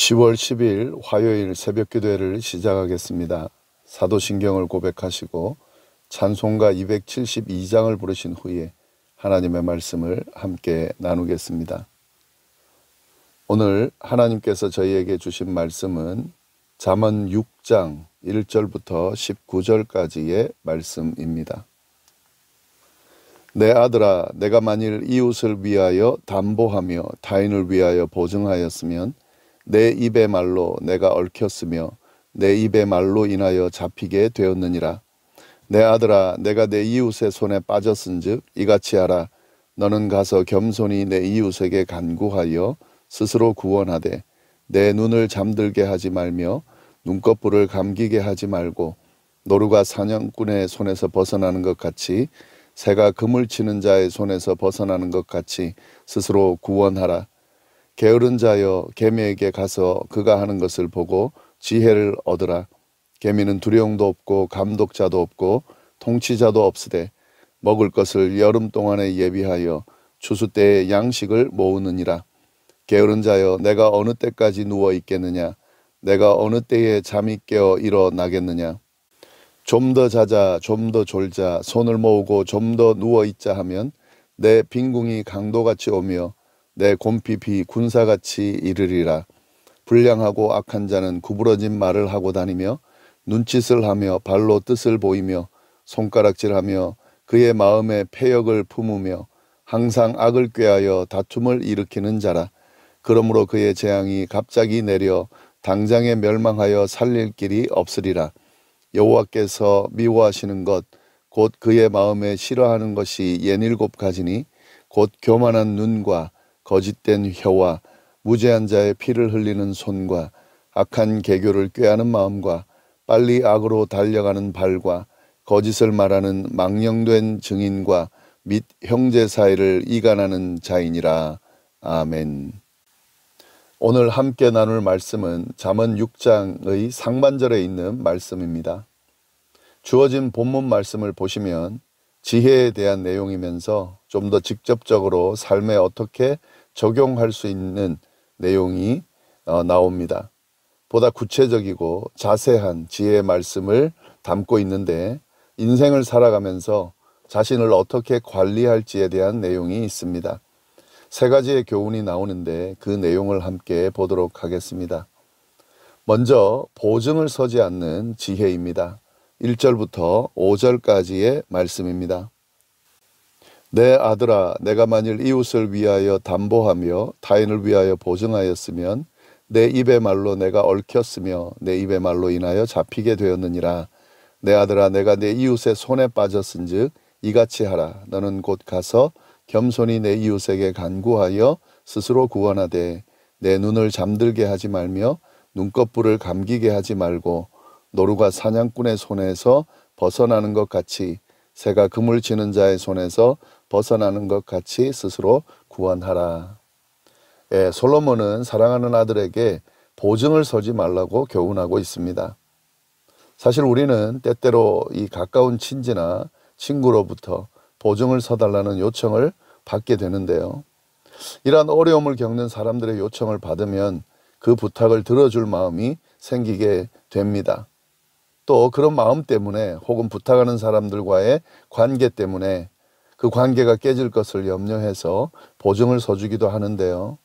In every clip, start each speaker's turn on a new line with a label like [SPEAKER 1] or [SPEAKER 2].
[SPEAKER 1] 10월 10일 화요일 새벽기도회를 시작하겠습니다. 사도신경을 고백하시고 찬송가 272장을 부르신 후에 하나님의 말씀을 함께 나누겠습니다. 오늘 하나님께서 저희에게 주신 말씀은 잠언 6장 1절부터 19절까지의 말씀입니다. 내 아들아, 내가 만일 이웃을 위하여 담보하며 타인을 위하여 보증하였으면 내 입의 말로 내가 얽혔으며 내 입의 말로 인하여 잡히게 되었느니라. 내 아들아, 내가 내 이웃의 손에 빠졌은즉 이같이 하라. 너는 가서 겸손히 내 이웃에게 간구하여 스스로 구원하되 내 눈을 잠들게 하지 말며 눈꺼풀을 감기게 하지 말고 노루가 사냥꾼의 손에서 벗어나는 것 같이 새가 그물 치는 자의 손에서 벗어나는 것 같이 스스로 구원하라. 게으른 자여, 개미에게 가서 그가 하는 것을 보고 지혜를 얻으라. 개미는 두려움도 없고 감독자도 없고 통치자도 없으되 먹을 것을 여름 동안에 예비하여 추수 때에 양식을 모으느니라. 게으른 자여, 내가 어느 때까지 누워 있겠느냐? 내가 어느 때에 잠이 깨어 일어나겠느냐? 좀 더 자자, 좀 더 졸자, 손을 모으고 좀 더 누워 있자 하면 내 빈궁이 강도같이 오며 내 곰핍이 군사같이 이르리라. 불량하고 악한 자는 구부러진 말을 하고 다니며 눈짓을 하며 발로 뜻을 보이며 손가락질하며 그의 마음에 패역을 품으며 항상 악을 꾀하여 다툼을 일으키는 자라. 그러므로 그의 재앙이 갑자기 내려 당장에 멸망하여 살릴 길이 없으리라. 여호와께서 미워하시는 것 곧 그의 마음에 싫어하는 것이 67가지니 곧 교만한 눈과 거짓된 혀와 무죄한 자의 피를 흘리는 손과 악한 계교를 꾀하는 마음과 빨리 악으로 달려가는 발과 거짓을 말하는 망령된 증인과 및 형제 사이를 이간하는 자이니라. 아멘. 오늘 함께 나눌 말씀은 잠언 6장의 상반절에 있는 말씀입니다. 주어진 본문 말씀을 보시면 지혜에 대한 내용이면서 좀 더 직접적으로 삶에 어떻게 적용할 수 있는 내용이 나옵니다. 보다 구체적이고 자세한 지혜의 말씀을 담고 있는데 인생을 살아가면서 자신을 어떻게 관리할지에 대한 내용이 있습니다. 세 가지의 교훈이 나오는데 그 내용을 함께 보도록 하겠습니다. 먼저 보증을 서지 않는 지혜입니다. 1절부터 5절까지의 말씀입니다. 내 아들아, 내가 만일 이웃을 위하여 담보하며 타인을 위하여 보증하였으면 내 입의 말로 내가 얽혔으며 내 입의 말로 인하여 잡히게 되었느니라. 내 아들아, 내가 내 이웃의 손에 빠졌은즉 이같이 하라. 너는 곧 가서 겸손히 내 이웃에게 간구하여 스스로 구원하되 내 눈을 잠들게 하지 말며 눈꺼풀을 감기게 하지 말고 노루가 사냥꾼의 손에서 벗어나는 것 같이 새가 그물 치는 자의 손에서 벗어나는 것 같이 스스로 구원하라. 솔로몬은 사랑하는 아들에게 보증을 서지 말라고 교훈하고 있습니다. 사실 우리는 때때로 이 가까운 친지나 친구로부터 보증을 서달라는 요청을 받게 되는데요. 이러한 어려움을 겪는 사람들의 요청을 받으면 그 부탁을 들어줄 마음이 생기게 됩니다. 또 그런 마음 때문에 혹은 부탁하는 사람들과의 관계 때문에 그 관계가 깨질 것을 염려해서 보증을 서주기도 하는데요.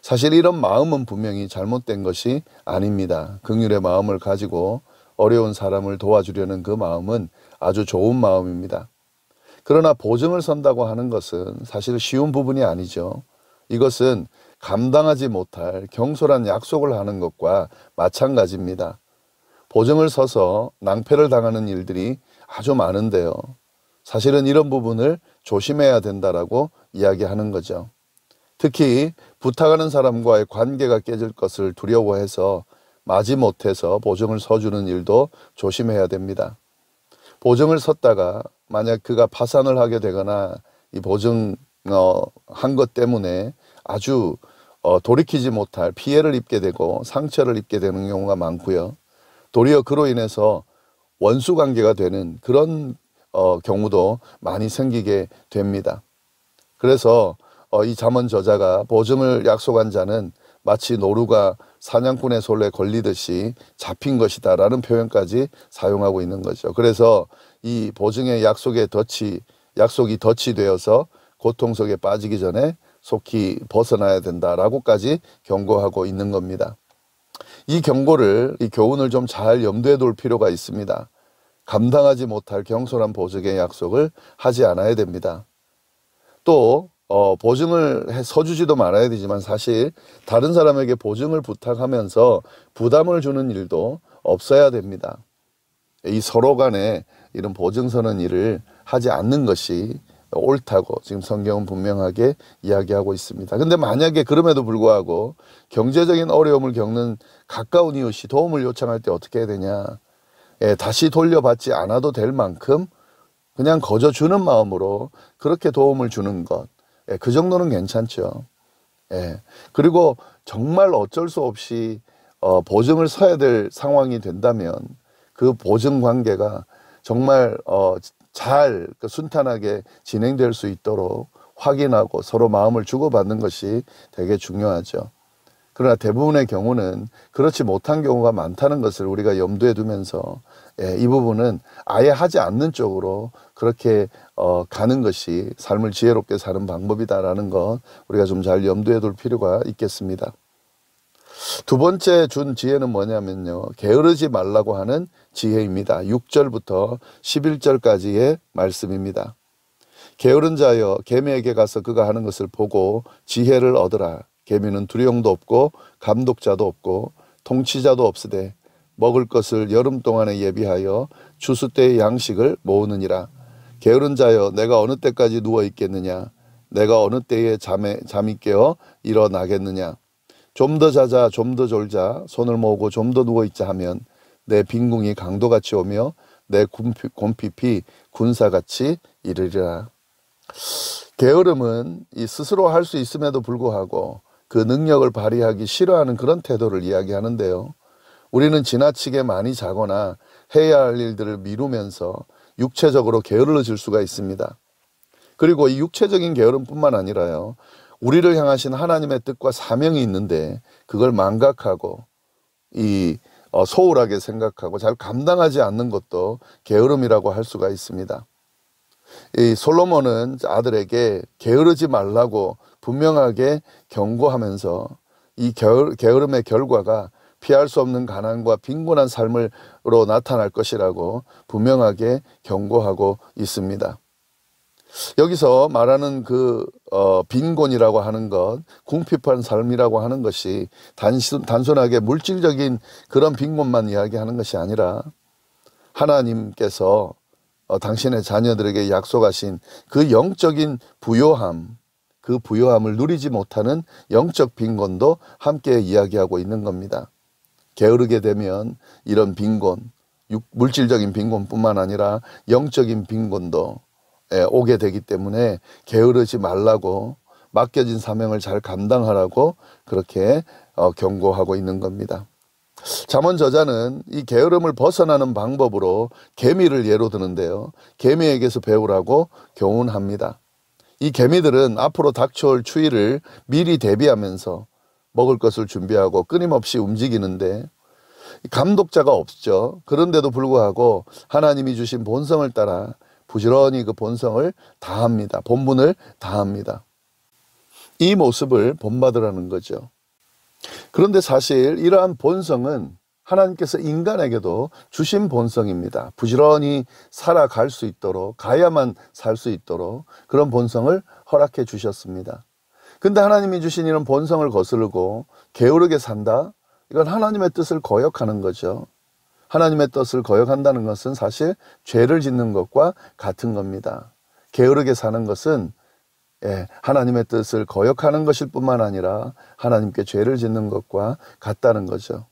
[SPEAKER 1] 사실 이런 마음은 분명히 잘못된 것이 아닙니다. 긍휼의 마음을 가지고 어려운 사람을 도와주려는 그 마음은 아주 좋은 마음입니다. 그러나 보증을 선다고 하는 것은 사실 쉬운 부분이 아니죠. 이것은 감당하지 못할 경솔한 약속을 하는 것과 마찬가지입니다. 보증을 서서 낭패를 당하는 일들이 아주 많은데요. 사실은 이런 부분을 조심해야 된다라고 이야기하는 거죠. 특히 부탁하는 사람과의 관계가 깨질 것을 두려워해서 마지못해서 보증을 서주는 일도 조심해야 됩니다. 보증을 섰다가 만약 그가 파산을 하게 되거나 이 보증 한 것 때문에 아주 돌이키지 못할 피해를 입게 되고 상처를 입게 되는 경우가 많고요. 도리어 그로 인해서 원수 관계가 되는 그런 경우도 많이 생기게 됩니다. 그래서 이 잠언 저자가 보증을 약속한 자는 마치 노루가 사냥꾼의 손에 걸리듯이 잡힌 것이다 라는 표현까지 사용하고 있는 거죠. 그래서 이 보증의 약속이 덫이 되어서 고통 속에 빠지기 전에 속히 벗어나야 된다라고까지 경고하고 있는 겁니다. 이 교훈을 좀 잘 염두에 둘 필요가 있습니다. 감당하지 못할 경솔한 보증의 약속을 하지 않아야 됩니다. 또 보증을 서주지도 말아야 되지만 사실 다른 사람에게 보증을 부탁하면서 부담을 주는 일도 없어야 됩니다. 이 서로 간에 이런 보증 서는 일을 하지 않는 것이 옳다고 지금 성경은 분명하게 이야기하고 있습니다. 근데 만약에 그럼에도 불구하고 경제적인 어려움을 겪는 가까운 이웃이 도움을 요청할 때 어떻게 해야 되냐? 다시 돌려받지 않아도 될 만큼 그냥 거저 주는 마음으로 그렇게 도움을 주는 것, 그 정도는 괜찮죠. 그리고 정말 어쩔 수 없이 보증을 서야 될 상황이 된다면 그 보증 관계가 정말 잘 순탄하게 진행될 수 있도록 확인하고 서로 마음을 주고받는 것이 되게 중요하죠. 그러나 대부분의 경우는 그렇지 못한 경우가 많다는 것을 우리가 염두에 두면서 이 부분은 아예 하지 않는 쪽으로 그렇게 가는 것이 삶을 지혜롭게 사는 방법이다라는 것 우리가 좀 잘 염두에 둘 필요가 있겠습니다. 두 번째 준 지혜는 뭐냐면요, 게으르지 말라고 하는 지혜입니다. 6절부터 11절까지의 말씀입니다. 게으른 자여 개미에게 가서 그가 하는 것을 보고 지혜를 얻으라. 개미는 두령도 없고 감독자도 없고 통치자도 없으되 먹을 것을 여름 동안에 예비하여 추수 때의 양식을 모으느니라. 게으른 자여 내가 어느 때까지 누워 있겠느냐? 내가 어느 때에 잠이 깨어 일어나겠느냐? 좀 더 자자 좀 더 졸자 손을 모으고 좀 더 누워있자 하면 내 빈궁이 강도같이 오며 내 곰핍이 군사같이 이르리라. 게으름은 스스로 할 수 있음에도 불구하고 그 능력을 발휘하기 싫어하는 그런 태도를 이야기하는데요. 우리는 지나치게 많이 자거나 해야 할 일들을 미루면서 육체적으로 게을러질 수가 있습니다. 그리고 이 육체적인 게으름뿐만 아니라요, 우리를 향하신 하나님의 뜻과 사명이 있는데 그걸 망각하고 소홀하게 생각하고 잘 감당하지 않는 것도 게으름이라고 할 수가 있습니다. 이 솔로몬은 아들에게 게으르지 말라고 분명하게 경고하면서 이 게으름의 결과가 피할 수 없는 가난과 빈곤한 삶으로 나타날 것이라고 분명하게 경고하고 있습니다. 여기서 말하는 빈곤이라고 하는 것, 궁핍한 삶이라고 하는 것이 단순하게 물질적인 그런 빈곤만 이야기하는 것이 아니라 하나님께서 당신의 자녀들에게 약속하신 그 영적인 부요함, 그 부요함을 누리지 못하는 영적 빈곤도 함께 이야기하고 있는 겁니다. 게으르게 되면 이런 빈곤, 물질적인 빈곤뿐만 아니라 영적인 빈곤도 오게 되기 때문에 게으르지 말라고, 맡겨진 사명을 잘 감당하라고 그렇게 경고하고 있는 겁니다. 잠언 저자는 이 게으름을 벗어나는 방법으로 개미를 예로 드는데요, 개미에게서 배우라고 교훈합니다. 이 개미들은 앞으로 닥쳐올 추위를 미리 대비하면서 먹을 것을 준비하고 끊임없이 움직이는데 감독자가 없죠. 그런데도 불구하고 하나님이 주신 본성을 따라 부지런히 그 본성을 다합니다. 본분을 다합니다. 이 모습을 본받으라는 거죠. 그런데 사실 이러한 본성은 하나님께서 인간에게도 주신 본성입니다. 부지런히 살아갈 수 있도록, 가야만 살 수 있도록 그런 본성을 허락해 주셨습니다. 근데 하나님이 주신 이런 본성을 거스르고 게으르게 산다? 이건 하나님의 뜻을 거역하는 거죠. 하나님의 뜻을 거역한다는 것은 사실 죄를 짓는 것과 같은 겁니다. 게으르게 사는 것은 하나님의 뜻을 거역하는 것일 뿐만 아니라 하나님께 죄를 짓는 것과 같다는 거죠.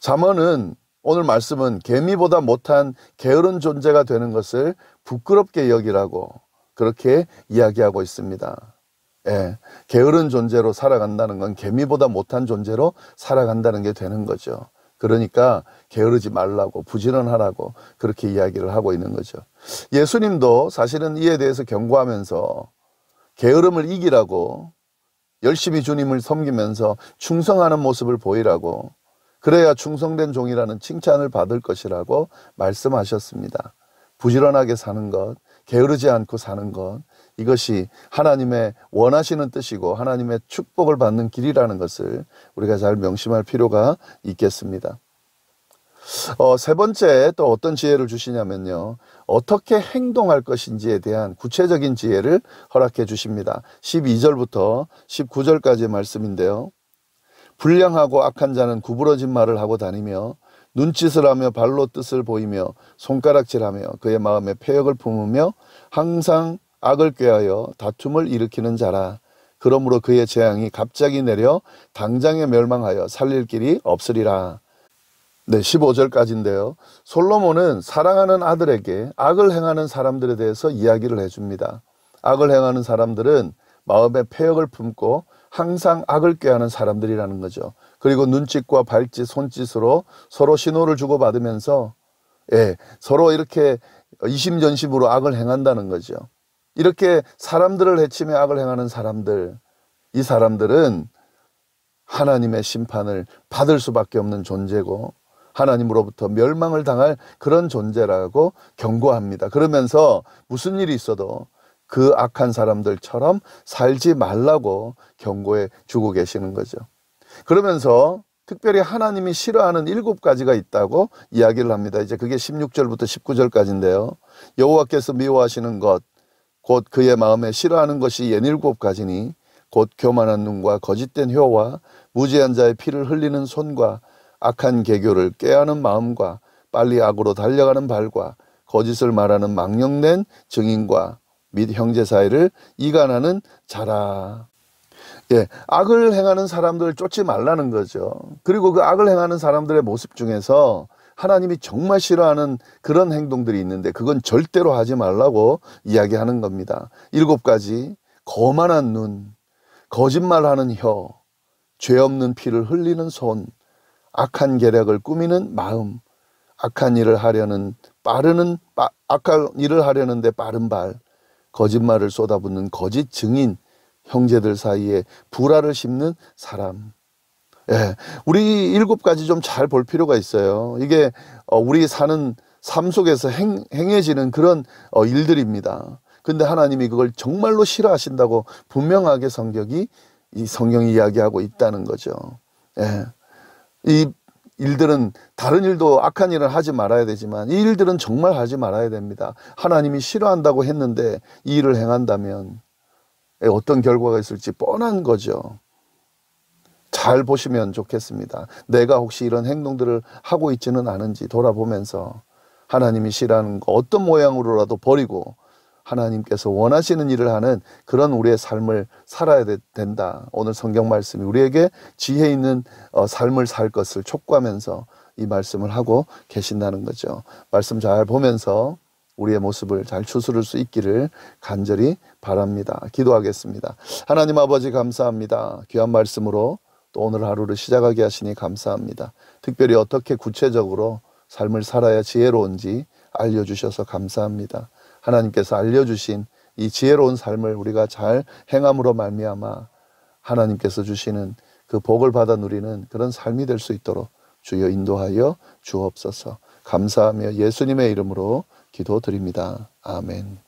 [SPEAKER 1] 잠언은, 오늘 말씀은 개미보다 못한 게으른 존재가 되는 것을 부끄럽게 여기라고 그렇게 이야기하고 있습니다. 게으른 존재로 살아간다는 건 개미보다 못한 존재로 살아간다는 게 되는 거죠. 그러니까 게으르지 말라고, 부지런하라고 그렇게 이야기를 하고 있는 거죠. 예수님도 사실은 이에 대해서 경고하면서 게으름을 이기라고 열심히 주님을 섬기면서 충성하는 모습을 보이라고, 그래야 충성된 종이라는 칭찬을 받을 것이라고 말씀하셨습니다. 부지런하게 사는 것, 게으르지 않고 사는 것, 이것이 하나님의 원하시는 뜻이고 하나님의 축복을 받는 길이라는 것을 우리가 잘 명심할 필요가 있겠습니다. 세 번째 또 어떤 지혜를 주시냐면요, 어떻게 행동할 것인지에 대한 구체적인 지혜를 허락해 주십니다. 12절부터 19절까지의 말씀인데요, 불량하고 악한 자는 구부러진 말을 하고 다니며 눈짓을 하며 발로 뜻을 보이며 손가락질하며 그의 마음에 패역을 품으며 항상 악을 꾀하여 다툼을 일으키는 자라. 그러므로 그의 재앙이 갑자기 내려 당장에 멸망하여 살릴 길이 없으리라. 네, 15절까지인데요. 솔로몬은 사랑하는 아들에게 악을 행하는 사람들에 대해서 이야기를 해줍니다. 악을 행하는 사람들은 마음에 패역을 품고 항상 악을 꾀하는 사람들이라는 거죠. 그리고 눈짓과 발짓, 손짓으로 서로 신호를 주고받으면서 서로 이렇게 이심전심으로 악을 행한다는 거죠. 이렇게 사람들을 해치며 악을 행하는 사람들, 이 사람들은 하나님의 심판을 받을 수밖에 없는 존재고 하나님으로부터 멸망을 당할 그런 존재라고 경고합니다. 그러면서 무슨 일이 있어도 그 악한 사람들처럼 살지 말라고 경고해 주고 계시는 거죠. 그러면서 특별히 하나님이 싫어하는 7가지가 있다고 이야기를 합니다. 이제 그게 16절부터 19절까지인데요. 여호와께서 미워하시는 것, 곧 그의 마음에 싫어하는 것이 7가지니 곧 교만한 눈과 거짓된 혀와 무지한 자의 피를 흘리는 손과 악한 계교를 꾀하는 마음과 빨리 악으로 달려가는 발과 거짓을 말하는 망령된 증인과 및 형제 사이를 이간하는 자라. 악을 행하는 사람들을 쫓지 말라는 거죠. 그리고 그 악을 행하는 사람들의 모습 중에서 하나님이 정말 싫어하는 그런 행동들이 있는데 그건 절대로 하지 말라고 이야기하는 겁니다. 7가지, 거만한 눈, 거짓말하는 혀, 죄 없는 피를 흘리는 손, 악한 계략을 꾸미는 마음, 악한 일을 하려는데 빠른 발, 거짓말을 쏟아붓는 거짓 증인, 형제들 사이에 불화를 심는 사람. 우리 7가지 좀 잘 볼 필요가 있어요. 이게 우리 사는 삶 속에서 행해지는 그런 일들입니다. 근데 하나님이 그걸 정말로 싫어하신다고 분명하게 성경이 이야기하고 있다는 거죠. 이 일들은 다른 일도 악한 일은 하지 말아야 되지만 이 일들은 정말 하지 말아야 됩니다. 하나님이 싫어한다고 했는데 이 일을 행한다면 어떤 결과가 있을지 뻔한 거죠. 잘 보시면 좋겠습니다. 내가 혹시 이런 행동들을 하고 있지는 않은지 돌아보면서 하나님이 싫어하는 거 어떤 모양으로라도 버리고 하나님께서 원하시는 일을 하는 그런 우리의 삶을 살아야 된다. 오늘 성경 말씀이 우리에게 지혜 있는 삶을 살 것을 촉구하면서 이 말씀을 하고 계신다는 거죠. 말씀 잘 보면서 우리의 모습을 잘 추스를 수 있기를 간절히 바랍니다. 기도하겠습니다. 하나님 아버지 감사합니다. 귀한 말씀으로 또 오늘 하루를 시작하게 하시니 감사합니다. 특별히 어떻게 구체적으로 삶을 살아야 지혜로운지 알려주셔서 감사합니다. 하나님께서 알려주신 이 지혜로운 삶을 우리가 잘 행함으로 말미암아 하나님께서 주시는 그 복을 받아 누리는 그런 삶이 될 수 있도록 주여 인도하여 주옵소서. 감사하며 예수님의 이름으로 기도드립니다. 아멘.